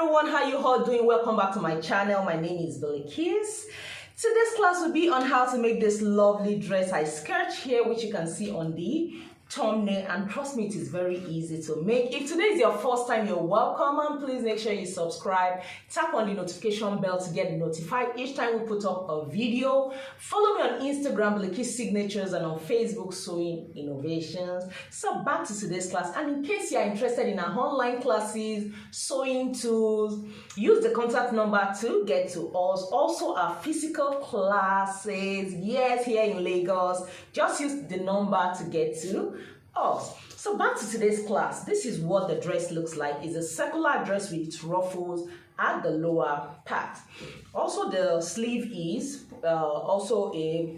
everyone, how you all doing? Welcome back to my channel. My name is Bilikis. Today's class will be on how to make this lovely dress I sketched here, which you can see on the thumbnail, and trust me, it is very easy to make. If today is your first time, you're welcome, and please make sure you subscribe, tap on the notification bell to get notified each time we put up a video. Follow me on Instagram, Bilikis Signatures, and on Facebook, Sewing Innovations. So back to today's class, and in case you're interested in our online classes, sewing tools, use the contact number to get to us. Also our physical classes, yes, here in Lagos, just use the number to get to us. So back to today's class. This is what the dress looks like. It's a circular dress with ruffles at the lower part. Also the sleeve is also a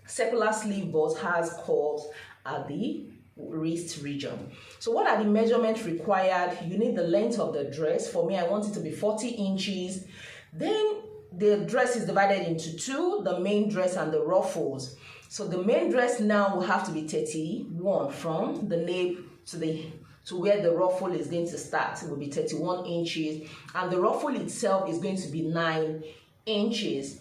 circular sleeve but has curves at the wrist region. So what are the measurements required? You need the length of the dress. For me, I want it to be 40 inches. Then the dress is divided into two, the main dress and the ruffles. So the main dress now will have to be 31 from the nape to where the ruffle is going to start. It will be 31 inches, and the ruffle itself is going to be 9 inches.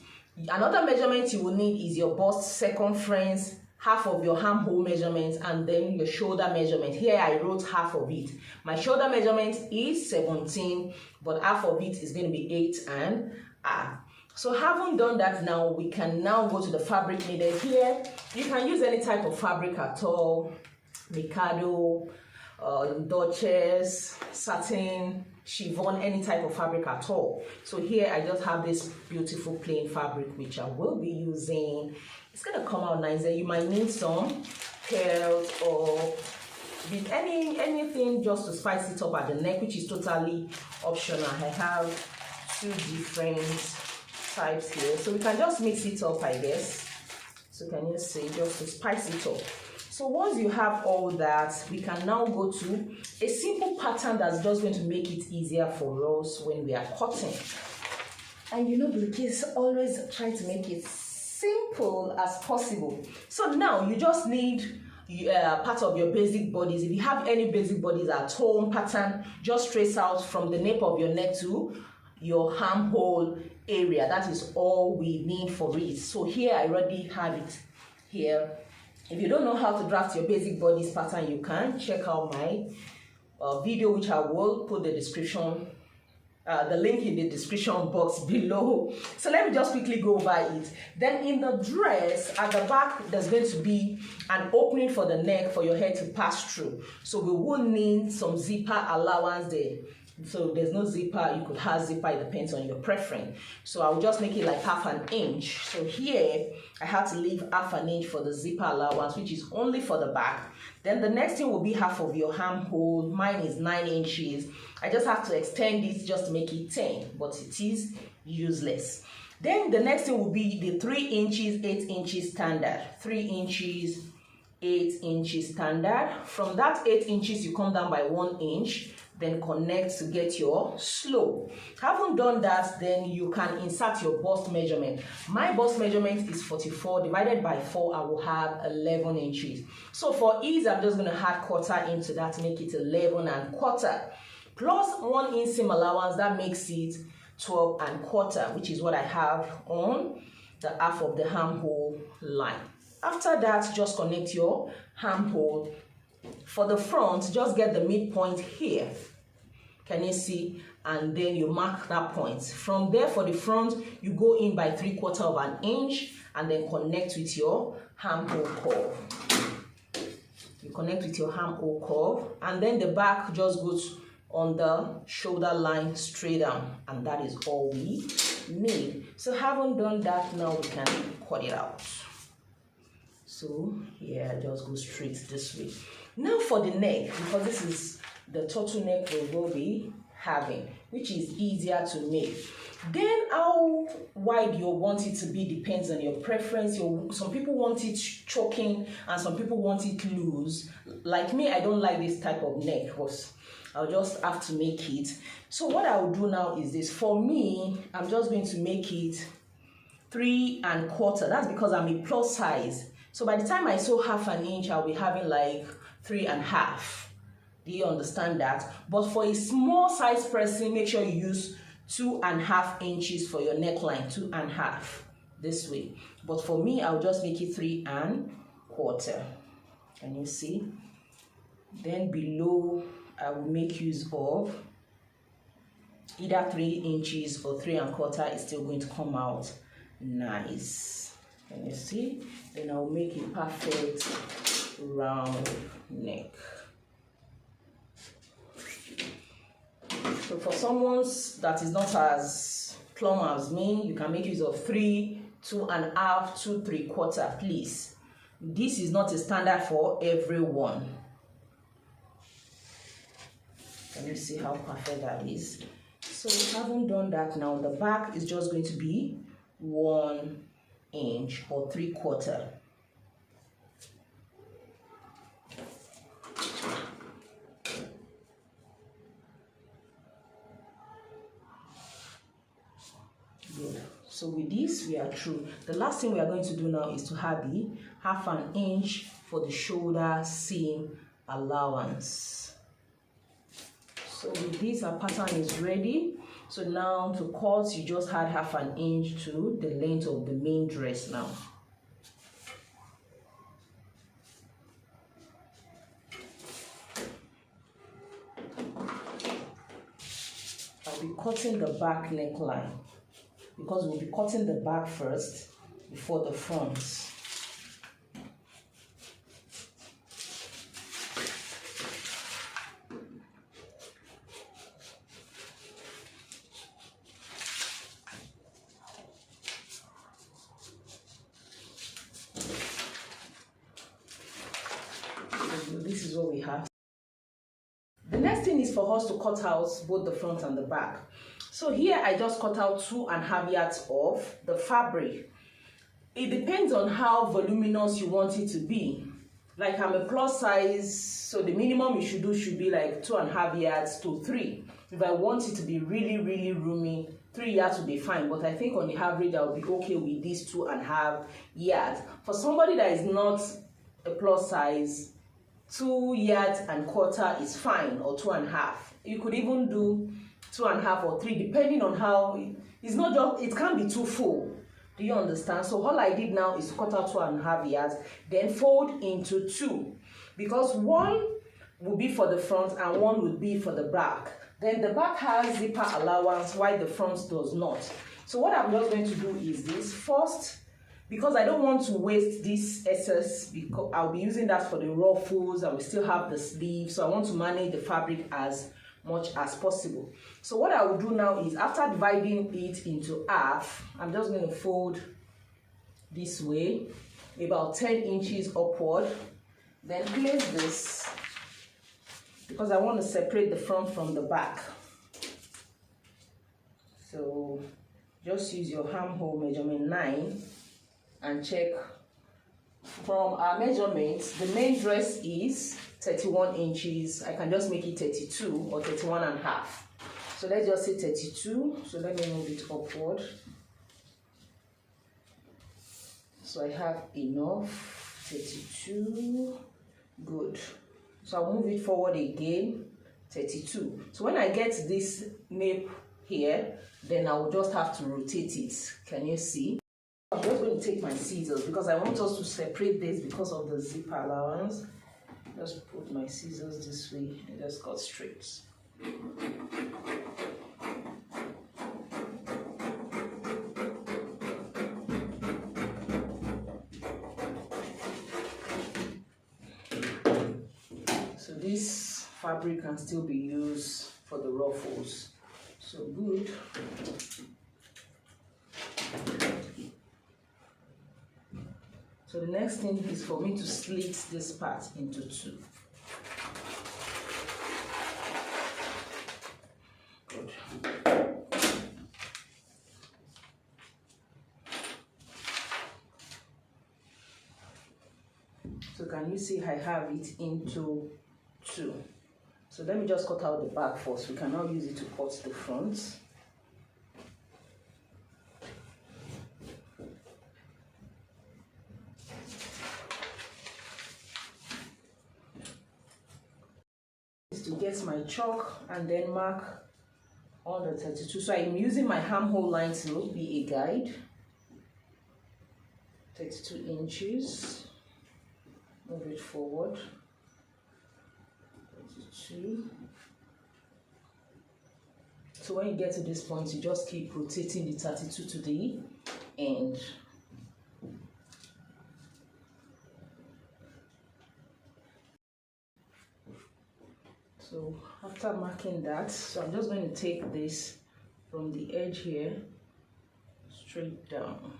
Another measurement you will need is your bust circumference, half of your armhole measurement, and then your shoulder measurement. Here I wrote half of it. My shoulder measurement is 17, but half of it is going to be 8 and a half. So having done that, now we can now go to the fabric needed here. You can use any type of fabric at all, Mikado, Duchess, satin, chiffon, any type of fabric at all. So here I just have this beautiful plain fabric which I will be using. It's gonna come out nice. You might need some pearls or with anything just to spice it up at the neck, which is totally optional. I have two different types here, so we can just mix it up, I guess. So can you see, just to spice it up. So once you have all that, we can now go to a simple pattern that's just going to make it easier for us when we are cutting. And you know, Bilikis always try to make it simple as possible. So now you just need part of your basic bodies. If you have any basic bodies at home, pattern, just trace out from the nape of your neck to your armhole area. That is all we need for it. So here I already have it here. If you don't know how to draft your basic bodies pattern, you can check out my video, which I will put the description, the link in the description box below. So let me just quickly go over it. Then in the dress, at the back, there's going to be an opening for the neck for your hair to pass through. So we will need some zipper allowance there. So there's no zipper, you could have zipper, it depends on your preference. So I'll just make it like half an inch. So here I have to leave half an inch for the zipper allowance, which is only for the back. Then the next thing will be half of your armhole. Mine is 9 inches. I just have to extend this just to make it 10, but it is useless. Then the next thing will be the 3 inches, 8 inches standard. 3 inches, 8 inches standard. From that 8 inches, you come down by 1 inch. Then connect to get your slope. Having done that, then you can insert your bust measurement. My bust measurement is 44 divided by 4. I will have 11 inches. So for ease, I'm just going to add quarter into that to make it 11 and quarter. Plus 1 inseam allowance, that makes it 12 and quarter, which is what I have on the half of the armhole line. After that, just connect your armhole. For the front, just get the midpoint here. Can you see? And then you mark that point. From there, for the front, you go in by 3/4 of an inch and then connect with your armhole curve. You connect with your armhole curve, and then the back just goes on the shoulder line straight down, and that is all we need. So having done that, now we can cut it out. So yeah, just go straight this way. Now for the neck, because this is the turtleneck we will be having, which is easier to make. Then how wide you want it to be depends on your preference. Some people want it choking and some people want it loose. Like me, I don't like this type of neck because I'll just have to make it. So what I will do now is this. For me, I'm just going to make it 3 1/4. That's because I'm a plus size. So by the time I sew half an inch, I'll be having like 3 1/2. Do you understand that? But for a small size person, make sure you use 2.5 inches for your neckline, 2.5 this way. But for me, I'll just make it 3.25. Can you see? Then below, I will make use of either 3 inches or 3.25. It's still going to come out nice. Can you see? Then I'll make a perfect round neck. So for someone that is not as plump as me, you can make use of 3, 2.5, 2 3/4, please. This is not a standard for everyone. Can you see how perfect that is? So we haven't done that now. The back is just going to be 1 inch or 3/4. Good. So with this, we are through. The last thing we are going to do now is to add the 1/2 inch for the shoulder seam allowance. So with this, our pattern is ready. So now to cut, you just add 1/2 inch to the length of the main dress now. I'll be cutting the back neckline because we'll be cutting the back first before the front. This is what we have. The next thing is for us to cut out both the front and the back. So here I just cut out 2.5 yards of the fabric. It depends on how voluminous you want it to be. Like I'm a plus size, so the minimum you should do should be like 2.5 yards to 3. If I want it to be really, really roomy, 3 yards will be fine. But I think on the average, I'll be okay with these 2.5 yards. For somebody that is not a plus size, 2 yards and quarter is fine, or 2.5. You could even do 2.5 or 3, depending on how. It's not just, it can't be too full. Do you understand? So all I did now is cut out 2.5 yards, then fold into 2, because one will be for the front and one will be for the back. Then the back has zipper allowance, while the front does not. So what I'm just going to do is this first. Because I don't want to waste this excess, because I'll be using that for the ruffles, I will still have the sleeve, so I want to manage the fabric as much as possible. So what I will do now is, after dividing it into half, I'm just going to fold this way, about 10 inches upward, then place this, because I want to separate the front from the back. So just use your armhole measurement 9 and check. From our measurements, the main dress is 31 inches. I can just make it 32 or 31.5. So let's just say 32. So let me move it upward. So I have enough. 32. Good. So I'll move it forward again. 32. So when I get this nape here, then I'll just have to rotate it. Can you see? I'm just going to take my scissors because I want us to separate this because of the zipper allowance. Just put my scissors this way and just cut straight. So this fabric can still be used for the ruffles. So good. So the next thing is for me to slit this part into 2. Good. So can you see I have it into 2? So let me just cut out the back first. We can now use it to cut the front. get my chalk and then mark on the 32. So I'm using my armhole line to be a guide. 32 inches. Move it forward. 32. So when you get to this point, you just keep rotating the 32 to the end. So after marking that, so I'm just going to take this from the edge here straight down.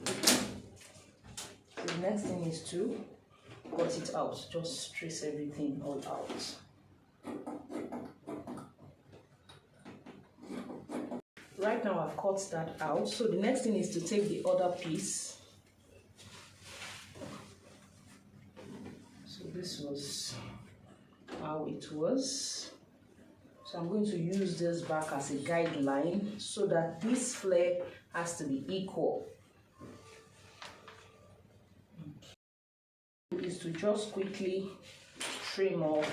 So the next thing is to cut it out. Just trace everything all out. Right now I've cut that out. So the next thing is to take the other piece. So this was how it was. So I'm going to use this back as a guideline so that this flare has to be equal. Okay. Is to just quickly trim off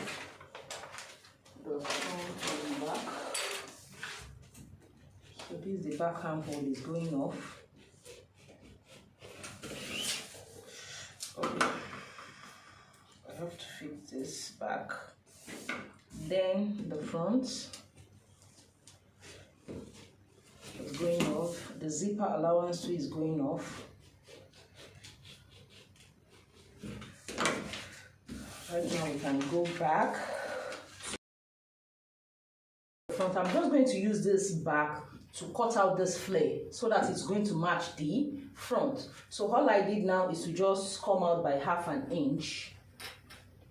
the front and back. So this the back armhole is going off. Okay. I have to fix this back. Then the front is going off. The zipper allowance too is going off. Right now we can go back. The front, I'm just going to use this back to cut out this flare so that it's going to match the front. So all I did now is to just come out by half an inch.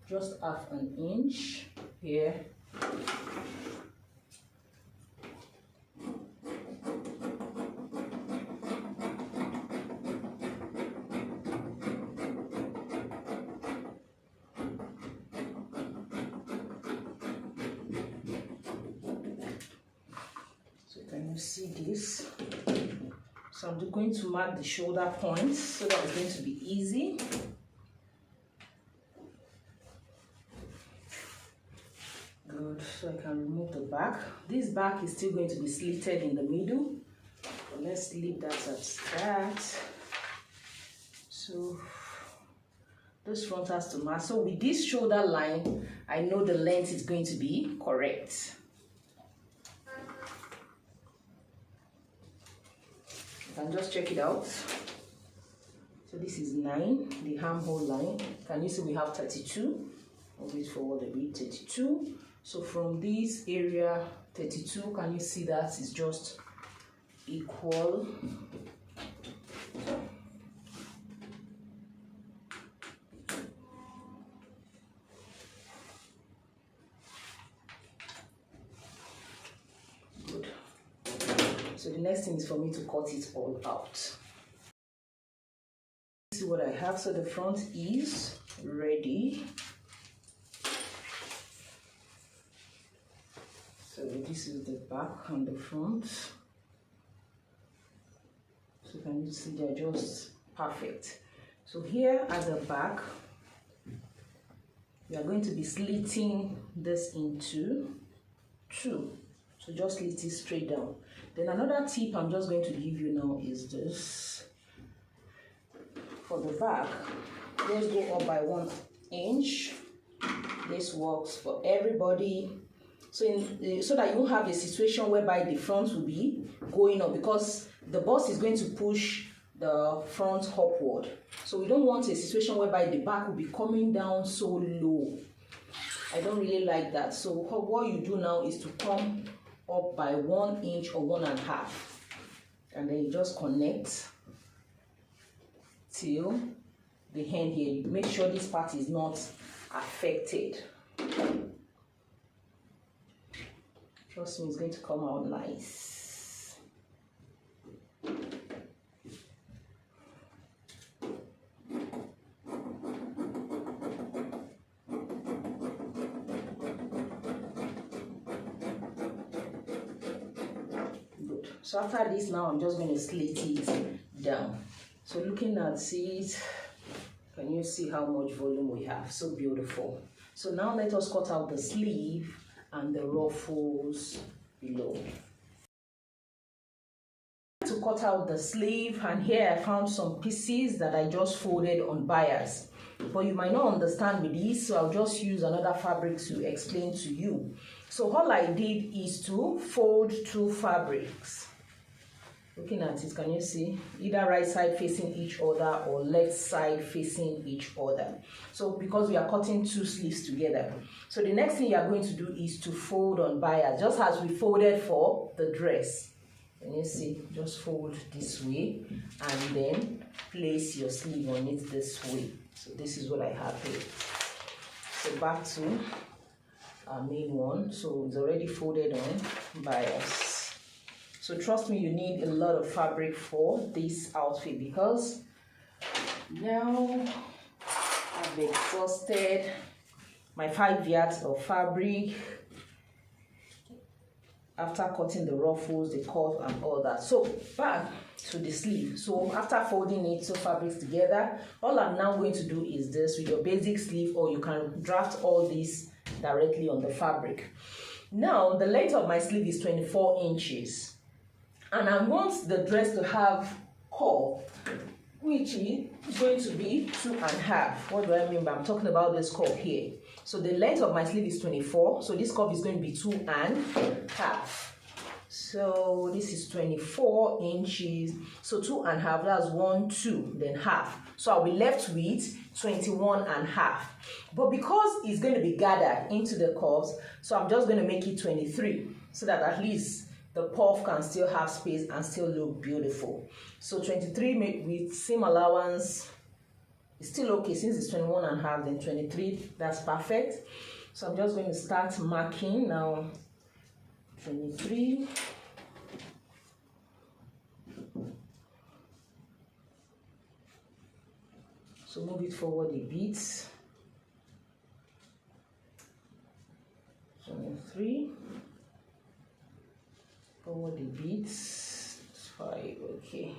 Just half an inch here. So can you see this? So I'm going to mark the shoulder points so that it's going to be easy. Good, so I can remove the back. This back is still going to be slitted in the middle. So let's leave that at that. So this front has to match. So with this shoulder line, I know the length is going to be correct. You can just check it out. So this is 9, the armhole line. Can you see we have 32? Move it forward a bit, 32. So from this area, 32, can you see that is just equal? Good. So the next thing is for me to cut it all out. See what I have. So the front is ready. So this is the back and the front. So can you see they're just perfect. So here at the back, we are going to be slitting this into 2. So just slit it straight down. Then another tip I'm just going to give you now is this. For the back, just go up by 1 inch. This works for everybody. So, so that you won't have a situation whereby the front will be going up, because the bust is going to push the front upward. So we don't want a situation whereby the back will be coming down so low. I don't really like that. So what you do now is to come up by 1 inch or 1.5, and then you just connect till the end here. Make sure this part is not affected. Trust me, it's going to come out nice. Good. So after this now, I'm just going to slit it down. So looking at it, Can you see how much volume we have? So beautiful. So now let us cut out the sleeve and the ruffles below. To cut out the sleeve, and here I found some pieces that I just folded on bias, but you might not understand with these, so I'll just use another fabric to explain to you. So all I did is to fold two fabrics. Looking at it, can you see? Either right side facing each other or left side facing each other. So because we are cutting two sleeves together. So the next thing you are going to do is to fold on bias, just as we folded for the dress. Can you see? Just fold this way and then place your sleeve on it this way. So this is what I have here. So back to our main one. So it's already folded on bias. So trust me, you need a lot of fabric for this outfit because now I've exhausted my 5 yards of fabric after cutting the ruffles, the cuff and all that. So back to the sleeve. So after folding it two fabrics together, all I'm now going to do is this with your basic sleeve, or you can draft all this directly on the fabric. Now the length of my sleeve is 24 inches. And I want the dress to have cuff, which is going to be 2.5. What do I mean by I'm talking about this cuff here? So the length of my sleeve is 24, so this cuff is going to be 2.5. So this is 24 inches, so 2.5, that's 1, 2, then half. So I'll be left with 21.5. But because it's going to be gathered into the cuffs, so I'm just going to make it 23, so that at least the puff can still have space and still look beautiful. So 23 with seam allowance is still okay, since it's 21.5, then 23, that's perfect. So I'm just going to start marking now. 23. So move it forward a bit. 23. Forward a bit. 5, okay.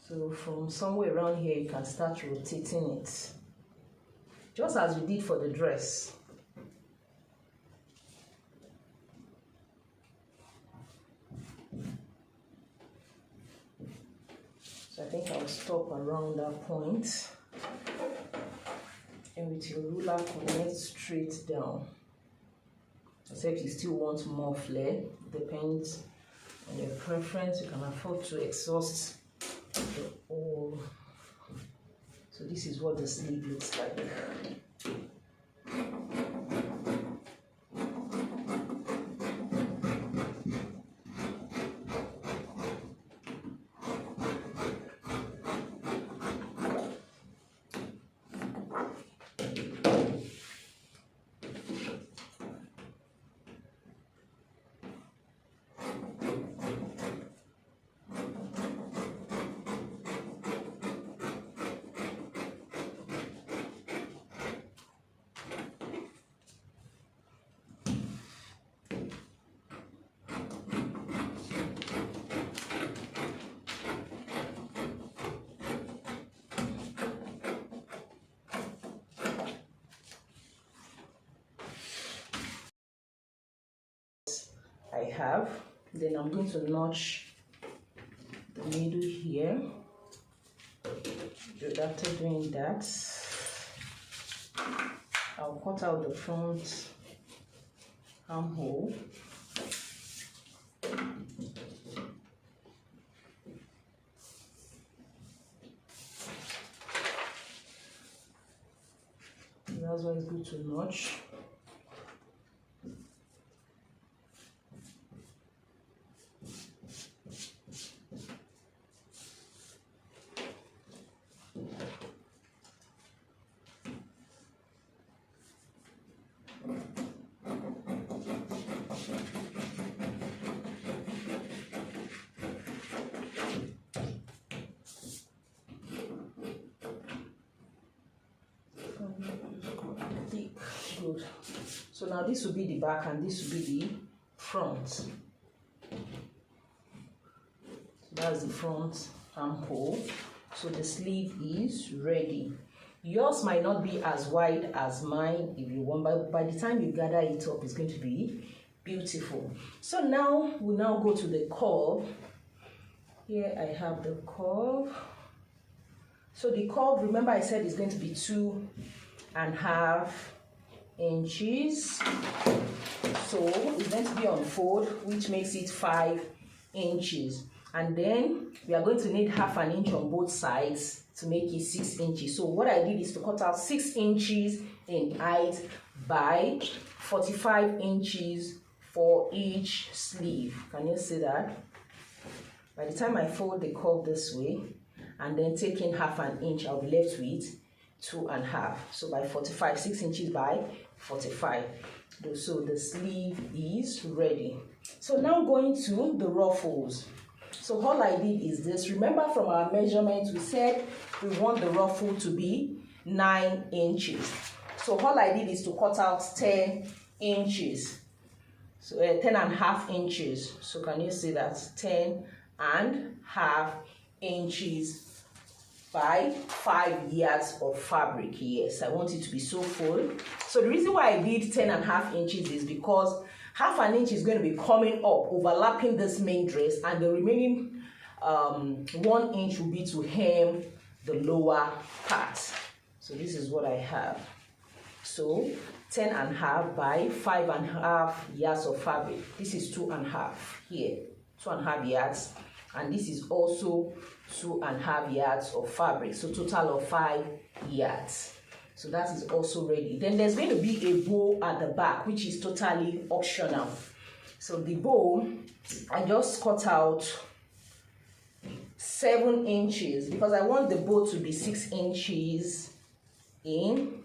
So from somewhere around here, you can start rotating it, just as we did for the dress. So I think I'll stop around that point. And with your ruler, connect straight down. Except you still want more flare, depends on your preference. You can afford to exhaust the whole. So this is what the sleeve looks like. I have, then I'm going to notch the middle here. After doing that, I'll cut out the front armhole. That's why it's good to notch. Good. So now this will be the back and this will be the front. that's the front armhole. So the sleeve is ready. Yours might not be as wide as mine if you want, but by the time you gather it up, it's going to be beautiful. So now we'll now go to the curve. Here I have the curve. So the curve, remember I said it's going to be 2.5 inches. So it's going to be on fold, which makes it 5 inches. And then we are going to need 1/2 inch on both sides to make it 6 inches. So what I did is to cut out 6 inches in height by 45 inches for each sleeve. Can you see that? By the time I fold the curve this way and then take in 1/2 inch, I'll be left with 2.5. So by 45, 6 inches by 45. So the sleeve is ready. So now going to the ruffles. So all I did is this. Remember from our measurements, we said we want the ruffle to be 9 inches. So all I did is to cut out 10 inches. So 10.5 inches. So can you see that? 10.5 inches by 5 yards of fabric. Yes, I want it to be so full. So the reason why I did 10.5 inches is because 1/2 inch is going to be coming up, overlapping this main dress, and the remaining 1 inch will be to hem the lower part. So this is what I have. So 10.5 by 5.5 yards of fabric. This is 2.5 here, 2.5 yards, and this is also 2.5 yards of fabric. So total of 5 yards. So that is also ready. Then there's going to be a bow at the back, which is totally optional. So the bow, I just cut out 7 inches because I want the bow to be 6 inches in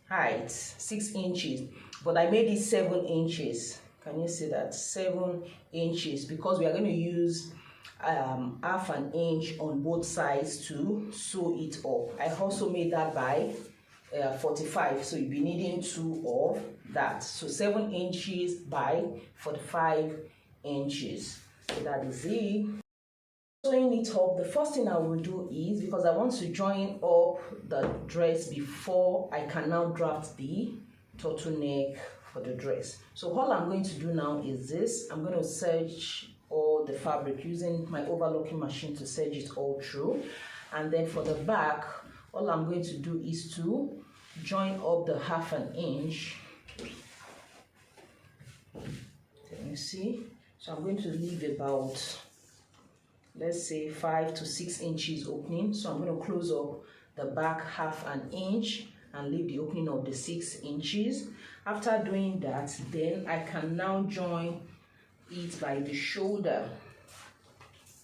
height, 6 inches, but I made it 7 inches. Can you see that? 7 inches, because we are going to use 1/2 inch on both sides to sew it up. I also made that by 45, so you'll be needing 2 of that. So 7 inches by 45 inches. So that is it. Sewing it up, the first thing I will do is, because I want to join up the dress before I can now draft the turtleneck for the dress. So all I'm going to do now is this. I'm going to serge all the fabric using my overlocking machine to serge it all through, and then for the back, all I'm going to do is to join up the 1/2 inch. Can you see? So I'm going to leave about, let's say, 5 to 6 inches opening. So I'm going to close up the back 1/2 inch and leave the opening of the 6 inches. After doing that, then I can now join it by the shoulder.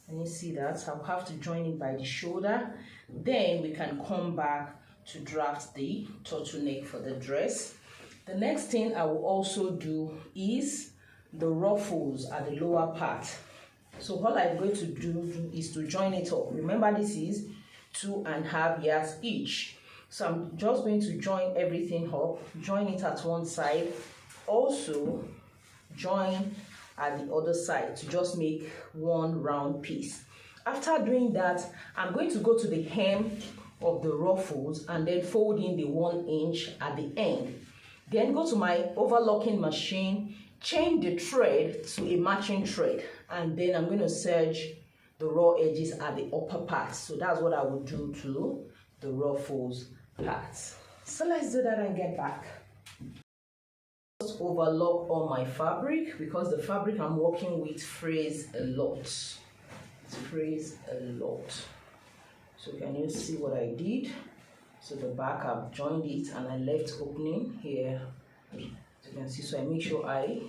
Can you see that? I'll have to join it by the shoulder. Then we can come back to draft the turtleneck for the dress. The next thing I will also do is the ruffles at the lower part. So all I'm going to do is to join it up. Remember, this is 2.5 yards each. So I'm just going to join everything up, join it at one side, also join at the other side to just make one round piece. After doing that, I'm going to go to the hem of the ruffles and then fold in the 1 inch at the end. Then go to my overlocking machine, change the thread to a matching thread, and then I'm going to serge the raw edges at the upper part. So that's what I will do to the ruffles part. So let's do that and get back. Just overlock all my fabric because the fabric I'm working with frays a lot. It frays a lot. So can you see what I did? So the back, I've joined it and I left opening here. As you can see, so I make sure I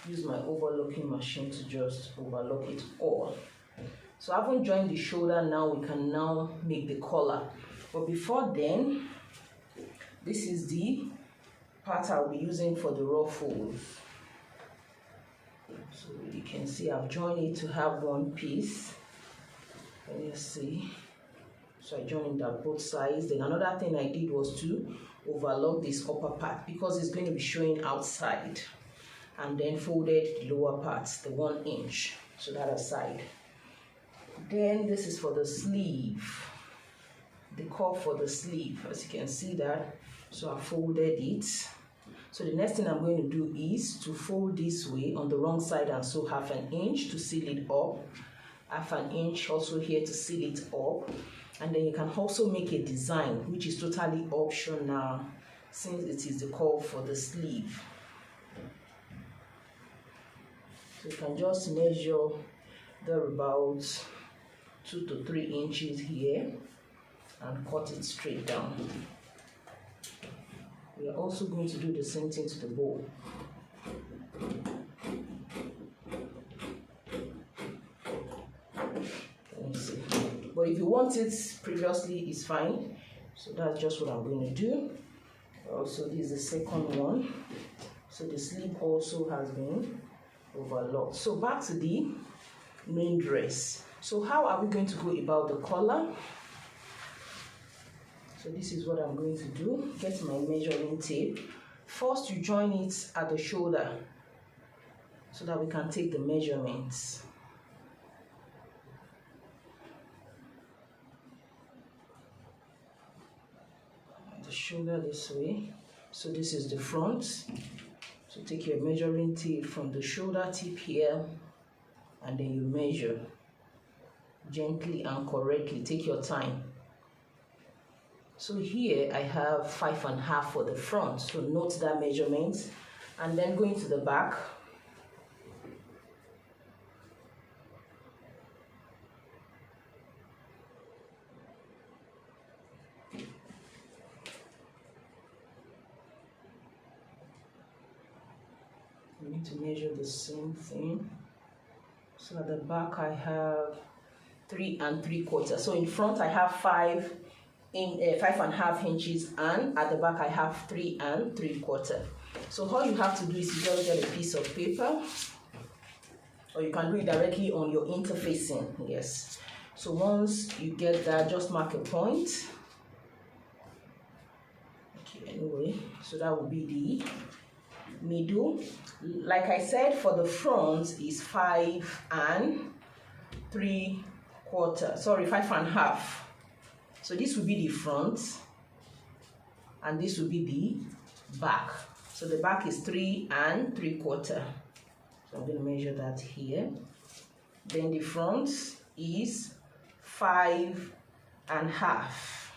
use my overlocking machine to just overlock it all. So I haven't joined the shoulder. Now we can now make the collar. But before then, this is the part I'll be using for the ruffles. So you can see I've joined it to have one piece. Can you see? So I joined it at both sides. Then another thing I did was to overlock this upper part because it's going to be showing outside, and then folded the lower part, the 1 inch, so that aside. Then this is for the sleeve, the curve for the sleeve, as you can see that. So I folded it. So the next thing I'm going to do is to fold this way on the wrong side and sew 1/2 inch to seal it up, 1/2 inch also here to seal it up. And then you can also make a design, which is totally optional since it is the curve for the sleeve. So you can just measure there about 2 to 3 inches here and cut it straight down. We are also going to do the same thing to the bow. Let me see. But if you want it previously, it's fine. So that's just what I'm going to do. Also, this is the second one. So the sleeve also has been overlocked. So back to the main dress. So how are we going to go about the collar? So this is what I'm going to do. Get my measuring tape. First, you join it at the shoulder so that we can take the measurements. The shoulder this way. So this is the front. So take your measuring tape from the shoulder tip here, and then you measure gently and correctly. Take your time. So here I have 5.5 for the front. So note that measurement, and then going to the back. We need to measure the same thing. So at the back I have 3 3/4. So in front I have 5.5 inches, and at the back I have 3 3/4. So all you have to do is you just get a piece of paper, or you can do it directly on your interfacing. Yes. So once you get that, just mark a point. Okay, anyway, so that will be the middle. Like I said, for the front is 5 3/4. Sorry, 5.5. So this will be the front, and this will be the back. So the back is 3 3/4. So I'm going to measure that here. Then the front is 5.5.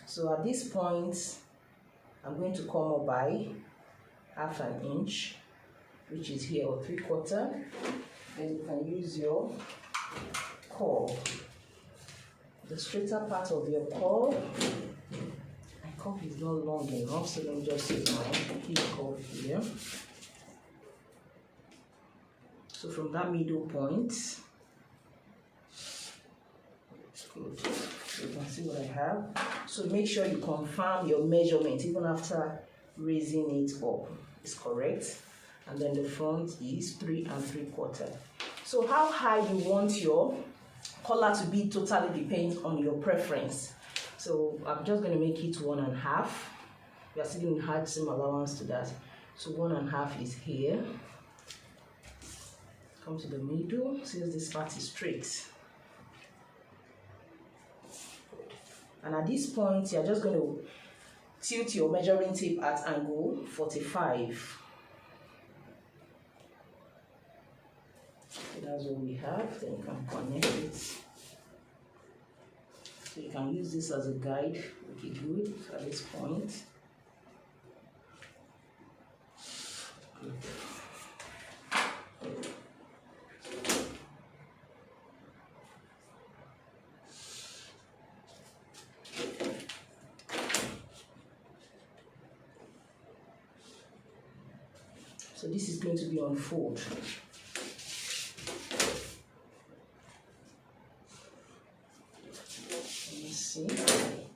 So at this point, I'm going to come up by 1/2 inch, which is here, or 3/4. Then you can use your curve. The straighter part of your curve. My curve is not long enough, so let me just use my heel curve here. So from that middle point, good. You can see what I have. So make sure you confirm your measurement even after raising it up. It's correct. And then the front is 3 3/4. So how high you want your collar to be totally depends on your preference. So I'm just going to make it 1.5. We are still going to add some allowance to that. So 1.5 is here. Come to the middle, since this part is straight. And at this point, you're just going to tilt your measuring tape at angle 45. So that's what we have. Then you can connect it. So you can use this as a guide. Okay, good. At this point. Good. So this is going to be on fold.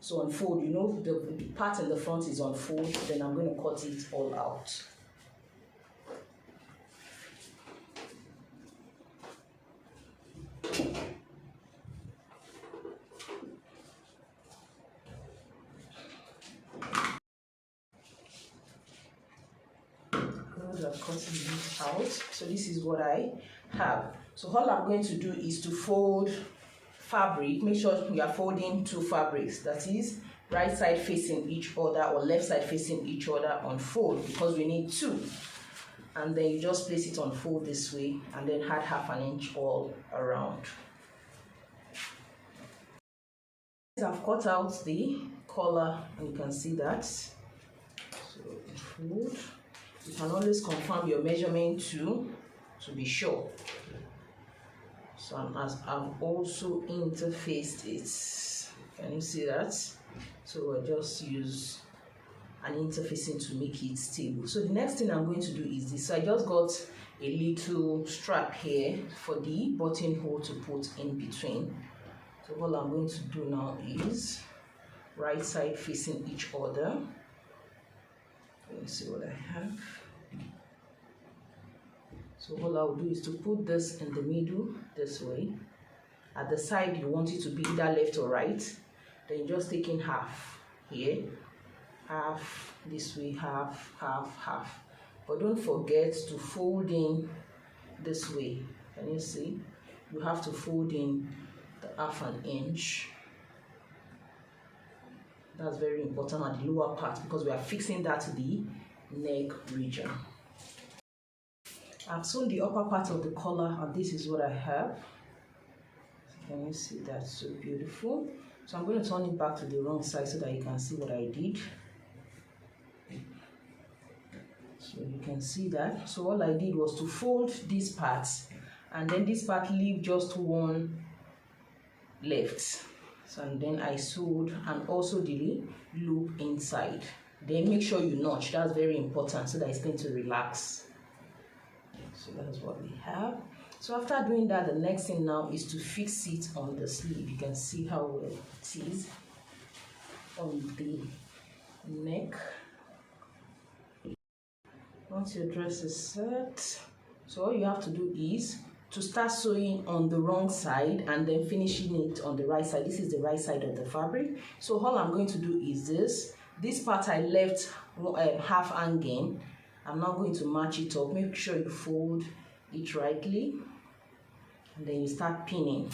So on fold, you know, the part in the front is on fold, then I'm going to cut it all out. Good, I've cut it out. So this is what I have. So all I'm going to do is to fold fabric. Make sure you are folding two fabrics, that is right side facing each other or left side facing each other on fold, because we need two. And then you just place it on fold this way and then add 1/2 inch all around. I've cut out the collar and you can see that. So fold. You can always confirm your measurement too to be sure. So I've also interfaced it. Can you see that? So I just use an interfacing to make it stable. So the next thing I'm going to do is this. So I just got a little strap here for the buttonhole to put in between. So all I'm going to do now is right side facing each other. Let me see what I have. So all I'll do is to put this in the middle this way. At the side you want it to be either left or right. Then just take in half here, half this way, half, half, half. But don't forget to fold in this way. Can you see? You have to fold in the 1/2 inch. That's very important at the lower part because we are fixing that to the neck region. I've sewn the upper part of the collar and this is what I have. Can you see that? So beautiful. So I'm going to turn it back to the wrong side so that you can see what I did. So you can see that. So all I did was to fold these parts and then this part leave just one left. So and then I sewed and also the loop inside. Then make sure you notch. That's very important so that it's going to relax. So that's what we have. So after doing that, the next thing now is to fix it on the sleeve. You can see how well it is on the neck. Once your dress is set, so all you have to do is to start sewing on the wrong side and then finishing it on the right side. This is the right side of the fabric. So all I'm going to do is this part I left half hanging. I'm now going to match it up. Make sure you fold it rightly and then you start pinning.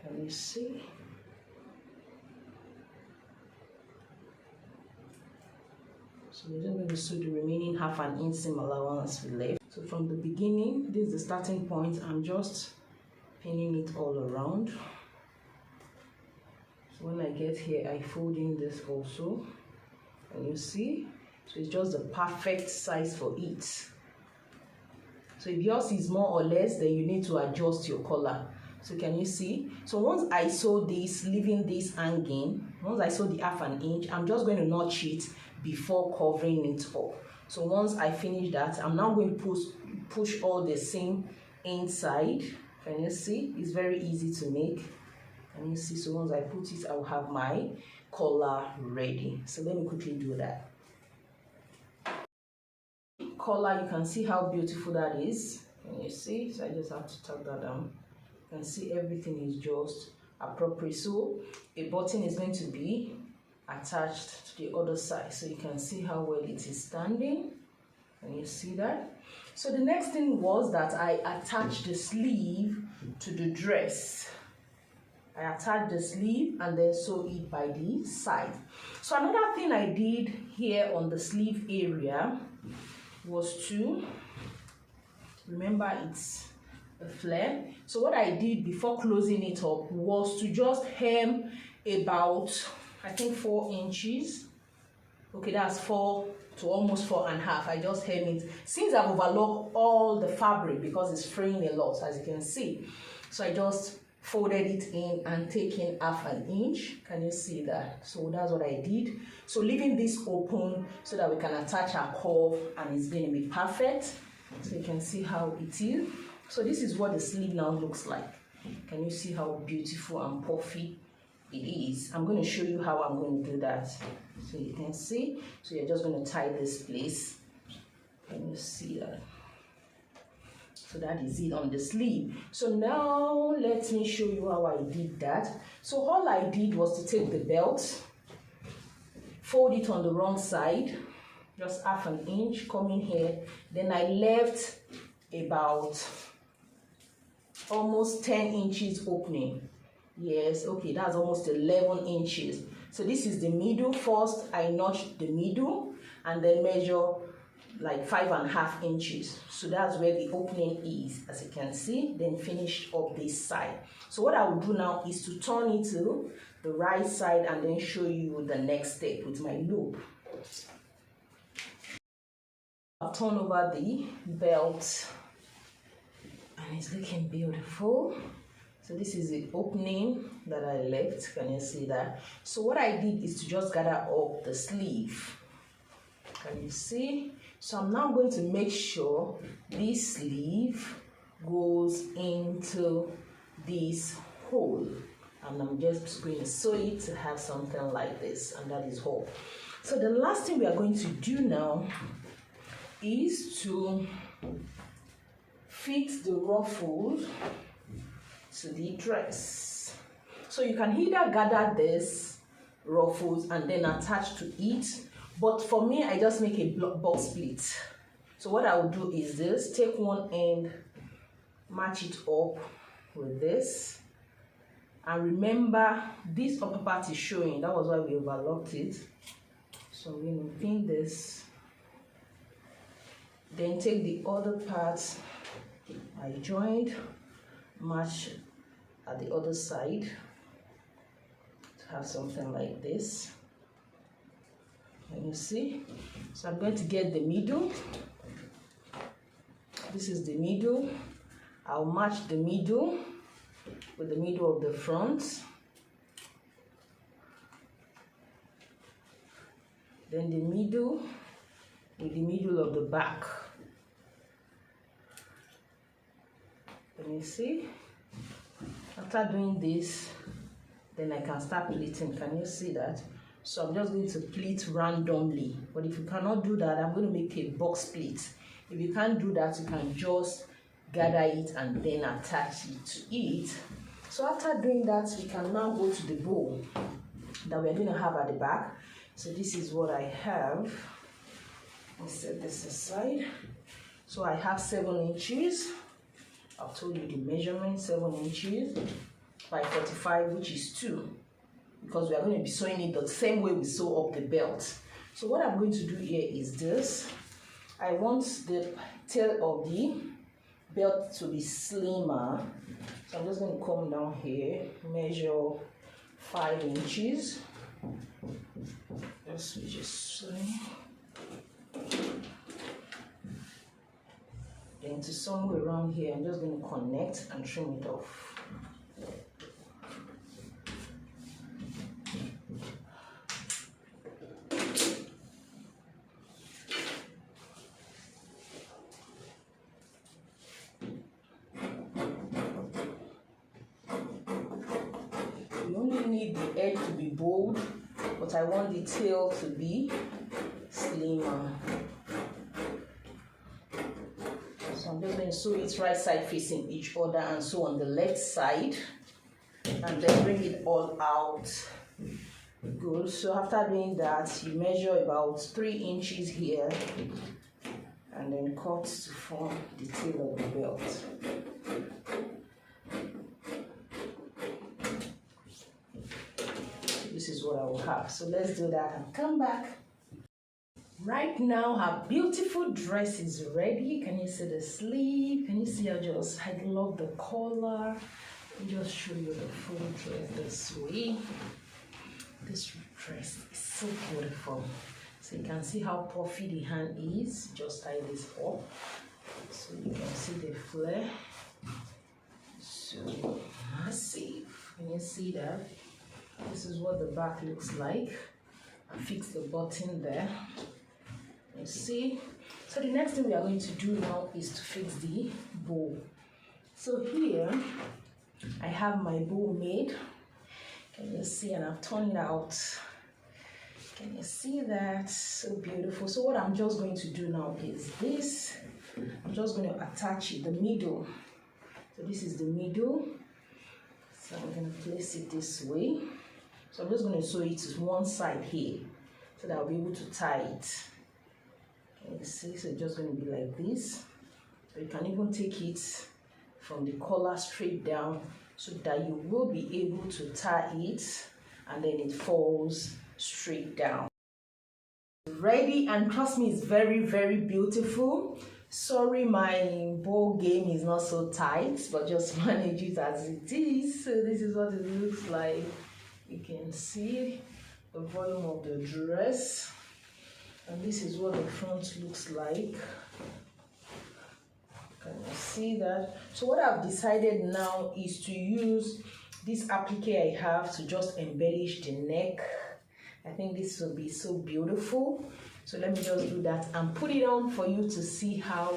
Can you see? So we're just going to sew the remaining 1/2 inch seam allowance we left. So from the beginning, this is the starting point. I'm just pinning it all around. So when I get here, I fold in this also. And you see, so it's just the perfect size for it. So if yours is more or less, then you need to adjust your collar. So can you see? So once I sew this, leaving this hanging, once I sew the 1/2 inch, I'm just going to notch it before covering it up. So once I finish that, I'm now going to push all the seam inside. Can you see? It's very easy to make. Can you see? So once I put it, I will have my collar ready. So let me quickly do that. Collar, you can see how beautiful that is. Can you see? So I just have to tuck that down. You can see everything is just appropriate. So a button is going to be attached to the other side, so you can see how well it is standing. Can you see that? So the next thing was that I attached the sleeve to the dress. I attached the sleeve and then sew it by the side. So another thing I did here on the sleeve area was to, remember it's a flare. So what I did before closing it up was to just hem about, I think 4 inches. Okay, that's 4 to almost 4.5. I just hem it. Since I've overlocked all the fabric because it's fraying a lot, as you can see. So I just folded it in and taken 1/2 inch. Can you see that? So that's what I did. So leaving this open so that we can attach our curve and it's going to be perfect. So you can see how it is. So this is what the sleeve now looks like. Can you see how beautiful and puffy it is? I'm going to show you how I'm going to do that. So you can see. So you're just going to tie this place. Can you see that? So that is it on the sleeve. So now let me show you how I did that. So all I did was to take the belt, fold it on the wrong side. just half an inch, come in here. Then I left about almost 10 inches opening. Yes, okay, that's almost 11 inches. So this is the middle. First I notch the middle and then measure like 5.5 inches. So that's where the opening is, as you can see. Then finish up this side. So what I will do now is to turn it to the right side and then show you the next step with my loop. I'll turn over the belt and it's looking beautiful. So this is the opening that I left. Can you see that? So what I did is to just gather up the sleeve. Can you see? So I'm now going to make sure this sleeve goes into this hole. And I'm just going to sew it to have something like this. And that is all. So the last thing we are going to do now is to fix the ruffles to the dress. So you can either gather this ruffles and then attach to it, but for me I just make a box split. So what I will do is this: take one end, match it up with this, and remember this upper part is showing. That was why we overlocked it. So I'm going to pin this, then take the other part I joined, match at the other side to have something like this. Can you see? So I'm going to get the middle. This is the middle. I'll match the middle with the middle of the front. Then the middle with the middle of the back. Can you see? After doing this, then I can start pleating. Can you see that? So I'm just going to pleat randomly. But if you cannot do that, I'm going to make a box pleat. If you can't do that, you can just gather it and then attach it to it. So after doing that, we can now go to the bow that we're going to have at the back. So this is what I have. Let's set this aside. So I have 7 inches. I've told you the measurement, 7 inches by 45, which is 2. Because we are going to be sewing it the same way we sew up the belt. So what I'm going to do here is this. I want the tail of the belt to be slimmer. So I'm just going to come down here, measure 5 inches. Let's just sewing. Then to somewhere around here, I'm just going to connect and trim it off. You only need the edge to be bold, but I want the tail to be slimmer. So I'm just going to sew it right side facing each other and sew on the left side and then bring it all out. Good. So after doing that, you measure about 3 inches here and then cut to form the tail of the belt. This is what I will have. So let's do that and come back. Right now, her beautiful dress is ready. Can you see the sleeve? Can you see how I love the color? Let me just show you the full dress this way. This dress is so beautiful. So you can see how puffy the hand is. Just tie this up. So you can see the flare. So massive. Can you see that? This is what the back looks like. I fixed the button there. You see? So the next thing we are going to do now is to fix the bow. So here I have my bow made. Can you see? And I've turned it out. Can you see that? So beautiful. So what I'm just going to do now is this. I'm just going to attach it, the middle. So this is the middle. So I'm going to place it this way. So I'm just going to sew it to one side here so that I'll be able to tie it. You see, so it's just going to be like this. So you can even take it from the collar straight down so that you will be able to tie it and then it falls straight down. Ready, and trust me, it's very, very beautiful. Sorry, my bow game is not so tight, but just manage it as it is. So this is what it looks like. You can see the volume of the dress, and this is what the front looks like. Can you see that? So what I've decided now is to use this applique I have to just embellish the neck. I think this will be so beautiful. So let me just do that and put it on for you to see how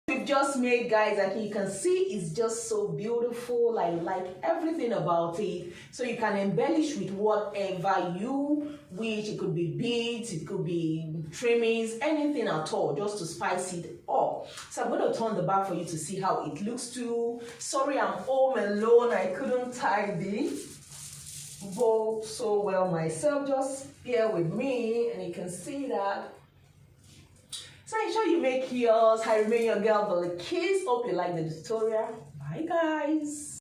we've just made, guys. I think you can see it's just so beautiful. I like everything about it. So you can embellish with whatever you wish. It could be beads, it could be trimmings, anything at all, just to spice it up. So I'm going to turn the back for you to see how it looks too. Sorry, I'm home alone. I couldn't tie the bow so well myself. Just bear with me, and you can see that. So ensure you make yours. I remain your girl, Bilikis. Hope you like the tutorial. Bye, guys.